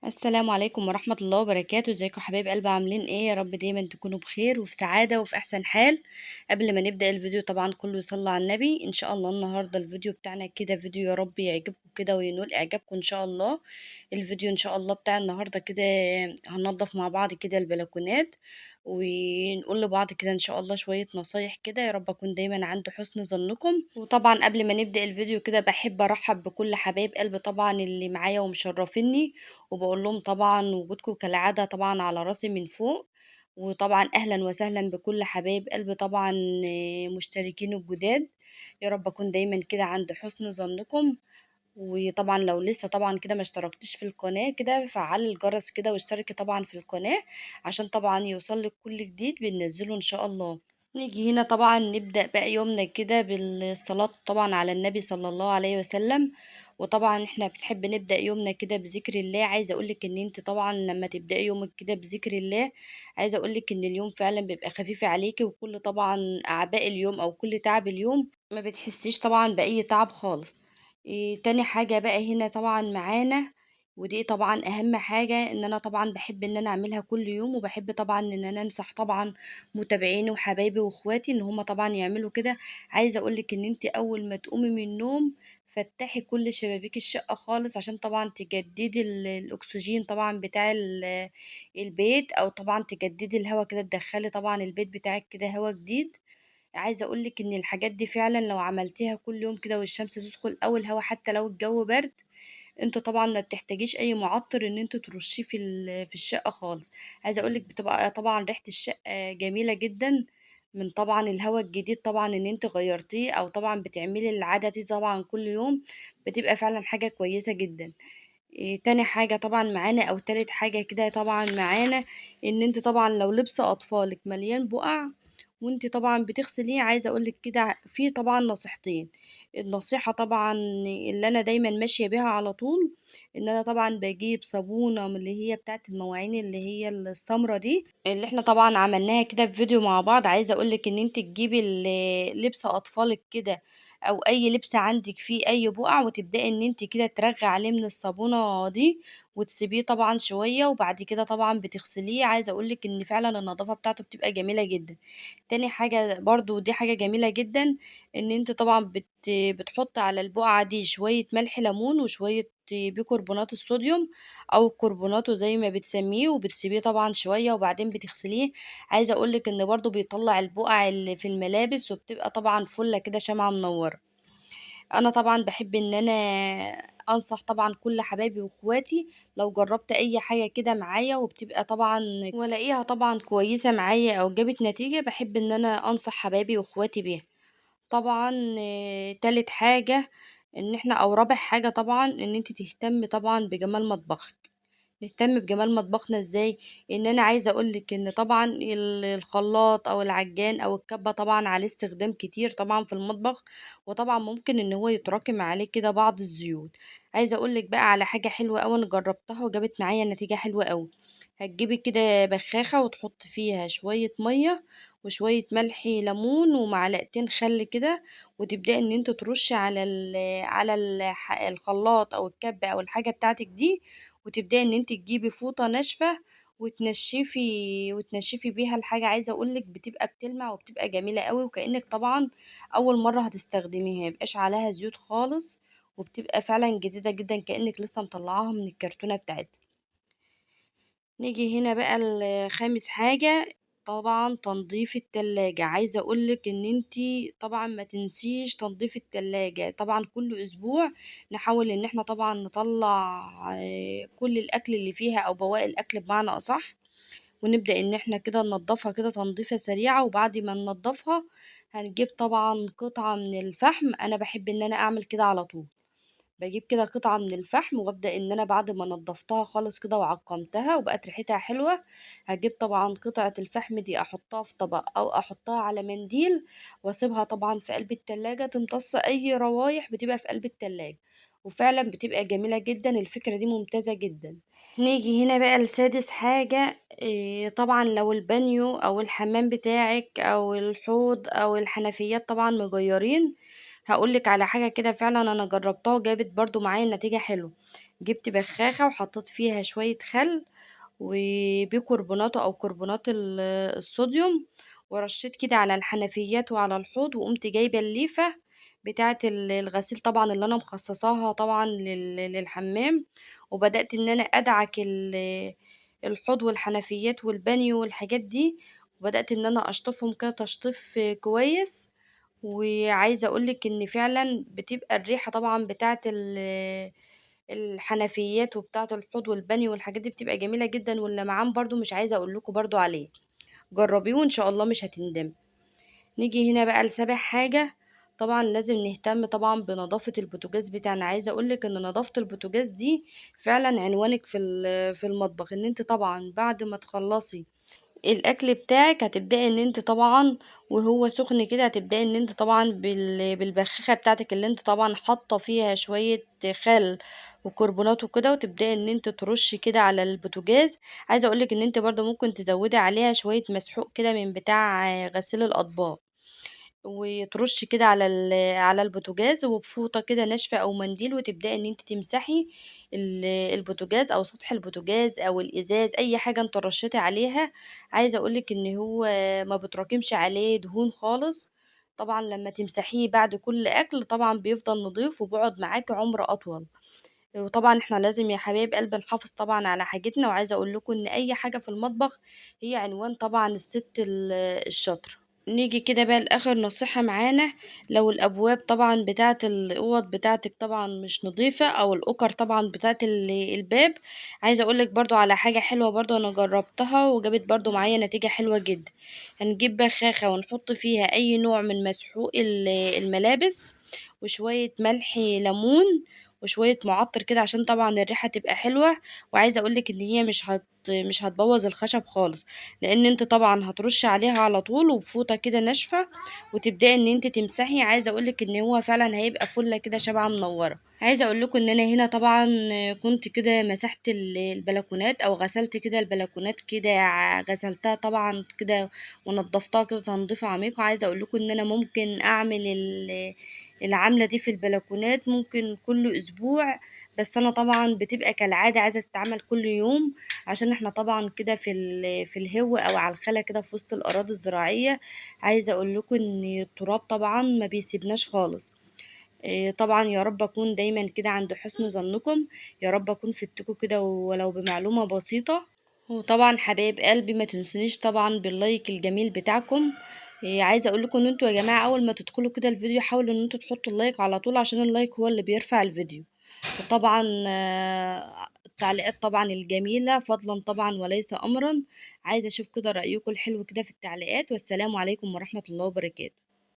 السلام عليكم ورحمة الله وبركاته. ازيكم حبايب قلبي؟ عاملين ايه؟ يا رب دايما تكونوا بخير وفي سعادة وفي احسن حال. قبل ما نبدأ الفيديو طبعا كله يصلي على النبي. ان شاء الله النهاردة الفيديو بتاعنا كده فيديو يا رب يعجبكم كده وينول اعجابكم ان شاء الله. الفيديو ان شاء الله بتاع النهاردة كده هننضف مع بعض كده البلكونات، ونقول لبعض كده ان شاء الله شوية نصايح كده، يا رب اكون دايما عند حسن ظنكم. وطبعا قبل ما نبدأ الفيديو كده بحب ارحب بكل حبايب قلبي طبعا اللي معايا ومشرفيني، وبقول لهم طبعا وجودكم كالعادة طبعا على راسي من فوق. وطبعا أهلا وسهلا بكل حبايب قلبي طبعا، مشتركين الجداد. يا رب أكون دايما كده عند حسن ظنكم. وطبعا لو لسه طبعا كده ما اشتركتش في القناة كده فعل الجرس كده واشتركي طبعا في القناة عشان طبعا يوصلك كل جديد بننزله إن شاء الله. نيجي هنا طبعا نبدأ بقى يومنا كده بالصلاة طبعا على النبي صلى الله عليه وسلم. وطبعا احنا بنحب نبدأ يومنا كده بذكر الله. عايزة اقولك ان انت طبعا لما تبدأي يومك كده بذكر الله، عايزة اقولك ان اليوم فعلا بيبقى خفيف عليكي، وكل طبعا اعباء اليوم او كل تعب اليوم ما بتحسيش طبعا بأي تعب خالص. تاني حاجة بقى هنا طبعا معانا، ودي طبعا اهم حاجة ان انا طبعا بحب ان انا اعملها كل يوم، وبحب طبعا ان انا انصح طبعا متابعيني وحبايبي واخواتي ان هم طبعا يعملوا كده. عايزه اقولك ان انت اول ما تقومي من النوم فتحي كل شبابيك الشقه خالص عشان طبعا تجددي الاكسجين طبعا بتاع البيت، او طبعا تجددي الهواء كده، تدخلي طبعا البيت بتاعك كده هواء جديد. عايزه اقولك ان الحاجات دي فعلا لو عملتيها كل يوم كده والشمس تدخل او الهواء حتى لو الجو برد، انت طبعا ما بتحتاجيش اي معطر ان انت ترشيه في الشقه خالص. عايزه اقولك بتبقى طبعا ريحه الشقه جميله جدا من طبعا الهواء الجديد طبعا ان انت غيرتيه، او طبعا بتعملي العاده دي طبعا كل يوم، بتبقى فعلا حاجه كويسه جدا. تاني حاجة طبعا معانا أو تالت حاجة كده طبعا معانا، إن انت طبعا لو لبس أطفالك مليان بقع وانت طبعا بتغسليه، عايزة أقولك كده في طبعا نصيحتين. النصيحة طبعا اللي أنا دايما ماشية بيها على طول، إن أنا طبعا بجيب صابونة من اللي هي بتاعت المواعين اللي هي السمرة دي اللي احنا طبعا عملناها كده في فيديو مع بعض. عايزة أقولك إن انت تجيبي لبس أطفالك كده او اي لبس عندك فيه اي بقع، وتبداي ان انت كده ترغي عليه من الصابونه دي وتسيبيه طبعا شويه، وبعد كده طبعا بتغسليه. عايزه اقولك ان فعلا النظافه بتاعته بتبقى جميله جدا. تاني حاجه برضو دي حاجه جميله جدا، ان انت طبعا بتحط على البقعه دي شويه ملح ليمون وشويه بيكربونات الصوديوم او كربوناتو زي ما بتسميه، وبتسيبيه طبعا شويه وبعدين بتغسليه. عايزه اقولك ان برضو بيطلع البقع اللي في الملابس، وبتبقى طبعا فله كده شمعة منورة. انا طبعا بحب ان انا انصح طبعا كل حبايبي واخواتي لو جربت اي حاجة كده معايا وبتبقى طبعا ولاقيها طبعا كويسة معايا او جابت نتيجة، بحب ان انا انصح حبايبي واخواتي بيها. طبعا تالت حاجة ان احنا او رابع حاجة طبعا ان انت تهتمي طبعا بجمال مطبخك. نهتم بجمال مطبخنا ازاي؟ ان انا عايزه اقولك ان طبعا الخلاط او العجان او الكبه طبعا عليه استخدام كتير طبعا في المطبخ، وطبعا ممكن ان هو يتراكم عليه كده بعض الزيوت. عايزه اقولك بقى على حاجه حلوه اوي انا جربتها وجابت معايا نتيجه حلوه اوي. هتجيبي كده بخاخه وتحط فيها شويه ميه وشويه ملح ليمون ومعلقتين خل كده، وتبداي ان انت ترشي الخلاط او الكبه او الحاجه بتاعتك دي، وتبداي ان انت تجيبي فوطة ناشفة وتنشفي بيها الحاجة. عايزة اقولك بتبقى بتلمع وبتبقى جميلة قوي، وكأنك طبعا اول مرة هتستخدميها، ميبقاش عليها زيوت خالص، وبتبقى فعلا جديدة جدا كأنك لسه مطلعاها من الكرتونة بتاعتها. نيجي هنا بقى لخامس حاجة، طبعا تنظيف التلاجة. عايزة اقولك ان انتي طبعا ما تنسيش تنظيف التلاجة طبعا كل اسبوع. نحاول ان احنا طبعا نطلع كل الاكل اللي فيها او بواقي الاكل بمعنى اصح، ونبدأ ان احنا كده ننضفها كده تنظيفة سريعة. وبعد ما ننضفها هنجيب طبعا قطعة من الفحم، انا بحب ان انا اعمل كده على طول. باجيب كده قطعة من الفحم وابدأ ان انا بعد ما نضفتها خالص كده وعقمتها وبقت ريحتها حلوة، هجيب طبعا قطعة الفحم دي احطها في طبق او احطها على منديل، واسيبها طبعا في قلب التلاجة تمتص اي روايح بتبقى في قلب التلاجة، وفعلا بتبقى جميلة جدا. الفكرة دي ممتازة جدا. نيجي هنا بقى لسادس حاجة، طبعا لو البانيو او الحمام بتاعك او الحوض او الحنفيات طبعا مجيرين، هقولك على حاجة كده فعلا انا جربتها وجابت برضو معايا نتيجة حلوة. جبت بخاخة وحطيت فيها شوية خل وبيكربونات او كربونات الصوديوم، ورشيت كده على الحنفيات وعلى الحوض، وقمت جايبة الليفة بتاعة الغسيل طبعا اللي انا مخصصاها طبعا للحمام، وبدأت ان انا ادعك الحوض والحنفيات والبانيو والحاجات دي، وبدأت ان انا اشطفهم كده تشطيف كويس. وعايزة اقولك ان فعلا بتبقى الريحة طبعا بتاعة الحنفيات وبتاعة الحوض والبانيو والحاجات دي بتبقى جميلة جدا، واللمعان برضو مش عايزة اقول لكم برضو عليه، جربيه وان شاء الله مش هتندمي. نيجي هنا بقى لسابع حاجة، طبعا لازم نهتم طبعا بنظافة البوتاجاز بتاعنا. عايزة اقولك ان نظافة البوتاجاز دي فعلا عنوانك في المطبخ، ان انت طبعا بعد ما تخلصي الاكل بتاعك هتبداي ان انت طبعا وهو سخن كده هتبداي ان انت طبعا بالبخاخه بتاعتك اللي انت طبعا حاطه فيها شويه خل وكربونات وكده، وتبداي ان انت ترشي كده على البوتاجاز. عايزه اقولك ان انت برضه ممكن تزودي عليها شويه مسحوق كده من بتاع غسيل الاطباق، وترشي كده على البوتاجاز وبفوطة كده ناشفة أو منديل، وتبدأي إن انت تمسحي البوتاجاز أو سطح البوتاجاز أو الإزاز، أي حاجة انت رشيتي عليها. عايزة أقولك إن هو ما بتراكمش عليه دهون خالص. طبعا لما تمسحيه بعد كل أكل طبعا بيفضل نضيف وبيقعد معاكي عمر أطول. وطبعا احنا لازم يا حبايب قلب نحافظ طبعا على حاجتنا، وعايزة أقول لكم إن أي حاجة في المطبخ هي عنوان طبعا الست الشاطرة. نيجي كده بقى لآخر نصيحة معانا، لو الأبواب طبعا بتاعة الأوض بتاعتك طبعا مش نظيفة، أو الأكر طبعا بتاعة الباب، عايزة أقولك برضو على حاجة حلوة برضو أنا جربتها وجابت برضو معايا نتيجة حلوة جدا. هنجيب بخاخة ونحط فيها أي نوع من مسحوق الملابس، وشوية ملح ليمون وشوية معطر كده عشان طبعا الريحة تبقى حلوة. وعايزة أقولك إن هي مش هتبوظ الخشب خالص، لان انت طبعا هترش عليها على طول وبفوطه كده ناشفه، وتبداي ان انت تمسحي. عايزه اقولك ان هو فعلا هيبقى فله كده شبه منوره. عايزه اقول لكم ان انا هنا طبعا كنت كده مسحت البلكونات او غسلت كده البلكونات كده، غسلتها طبعا كده ونضفتها كده تنظيف عميق. عايزه اقول لكم ان انا ممكن اعمل العمله دي في البلكونات ممكن كل اسبوع، بس انا طبعا بتبقى كالعاده عايزه تتعمل كل يوم، عشان احنا طبعا كده في الهو او على الخلا كده في وسط الاراضي الزراعيه. عايزه اقول لكم ان التراب طبعا ما بيسيبناش خالص. طبعا يا رب اكون دايما كده عند حسن ظنكم، يا رب اكون فدتكم كده ولو بمعلومه بسيطه. وطبعا حبايب قلبي ما تنسونيش طبعا باللايك الجميل بتاعكم. عايزه اقول لكم ان انتوا يا جماعه اول ما تدخلوا كده الفيديو حاولوا ان انتوا تحطوا اللايك على طول، عشان اللايك هو اللي بيرفع الفيديو. وطبعا التعليقات طبعا الجميلة فضلا طبعا وليس أمرا. عايزة أشوف كده رأيكم الحلو كده في التعليقات، والسلام عليكم ورحمة الله وبركاته.